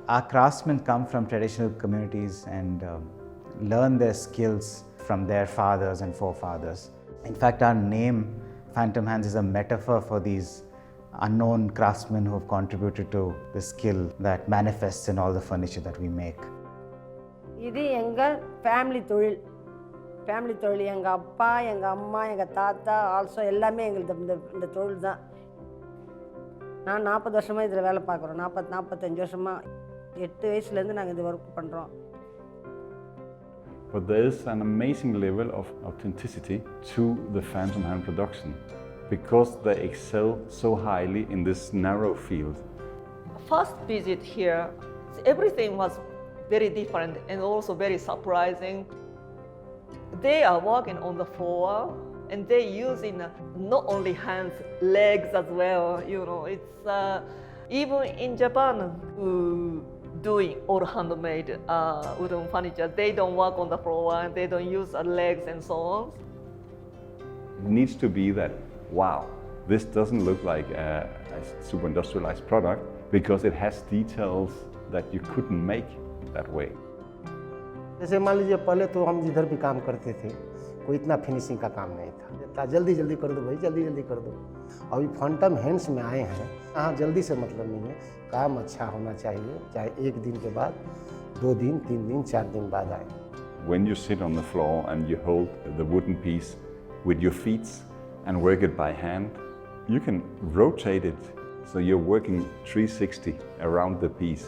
Our craftsmen come from traditional communities and learn their skills from their fathers and forefathers. In fact, our name, Phantom Hands, is a metaphor for these unknown craftsmen who have contributed to the skill that manifests in all the furniture that we make. இது எங்கள் family தொழில். எங்கள் அப்பா, எங்கள் அம்மா, எங்கள் தாத்தா also எல்லாமே எங்களுக்கு இந்த தொழில் தான். நான் 40 வருஷமாக இதில் வேலை பார்க்குறோம். 45 வருஷமாக 8 வயசுலேருந்து நாங்கள் இது ஒர்க் பண்ணுறோம். But there is an amazing level of authenticity to the Phantom Hand production because they excel so highly in this narrow field. First visit here, everything was very different and also very surprising. They are working on the floor and they're using not only hands, legs as well. It's even in Japan, doing all handmade wooden furniture. They don't work on the floor and they don't use legs and so on. It needs to be that, wow, this doesn't look like a super industrialized product because it has details that you couldn't make that way. जैसे मान लीजिए पहले तो हम जिधर भी काम करते थे कोई इतना फिनिशिंग का काम नहीं था, जल्दी जल्दी कर दो भाई, जल्दी जल्दी कर दो। अभी फैंटम हैंड्स में आए हैं, हाँ जल्दी से मतलब नहीं है, काम अच्छा होना चाहिए, चाहे 1 दिन के बाद, 2 दिन, 3 दिन, 4 दिन बाद आए। When you sit on the floor and you hold the wooden piece with your feet and work it by hand, you can rotate it so you're working 360 around the piece,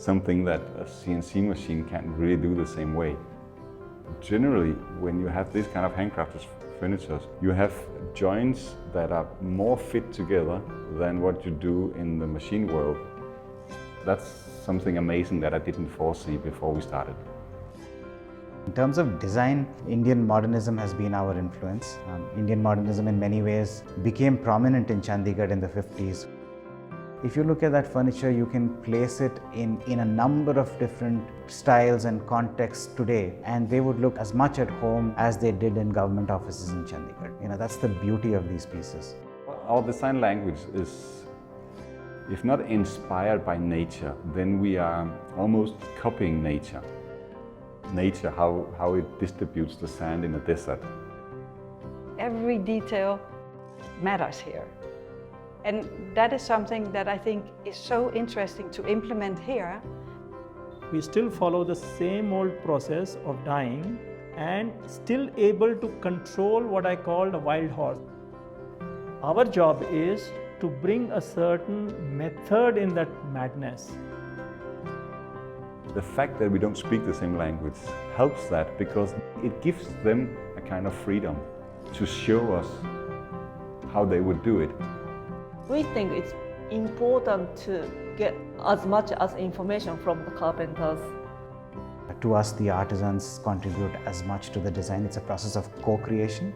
something that a CNC machine can't really do the same way. Generally, when you have this kind of handcrafted furniture, you have joints that are more fit together than what you do in the machine world. That's something amazing that I didn't foresee before we started. In terms of design, Indian modernism has been our influence. Indian modernism in many ways became prominent in Chandigarh in the 50s. If you look at that furniture, you can place it in a number of different styles and contexts today, and they would look as much at home as they did in government offices in Chandigarh. That's the beauty of these pieces. Our design language is, if not inspired by nature, then we are almost copying nature. Nature, how it distributes the sand in a desert. Every detail matters here. And that is something that I think is so interesting to implement here. We still follow the same old process of dyeing and still able to control what I call the wild horse. Our job is to bring a certain method in that madness. The fact that we don't speak the same language helps that because it gives them a kind of freedom to show us how they would do it. We think it's important to get as much as information from the carpenters. To us, the artisans contribute as much to the design. It's a process of co-creation.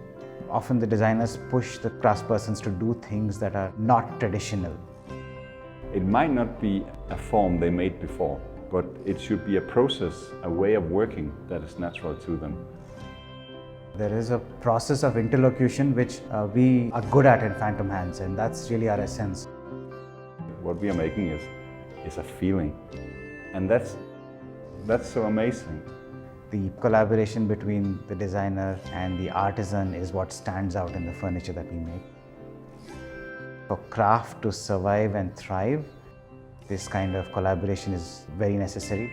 Often the designers push the craftspersons to do things that are not traditional. It might not be a form they made before, but it should be a process, a way of working that is natural to them. There is a process of interlocution which we are good at in Phantom Hands, and that's really our essence. What we are making is a feeling, and that's so amazing. The collaboration between the designer and the artisan is what stands out in the furniture that we make. For craft to survive and thrive, this kind of collaboration is very necessary.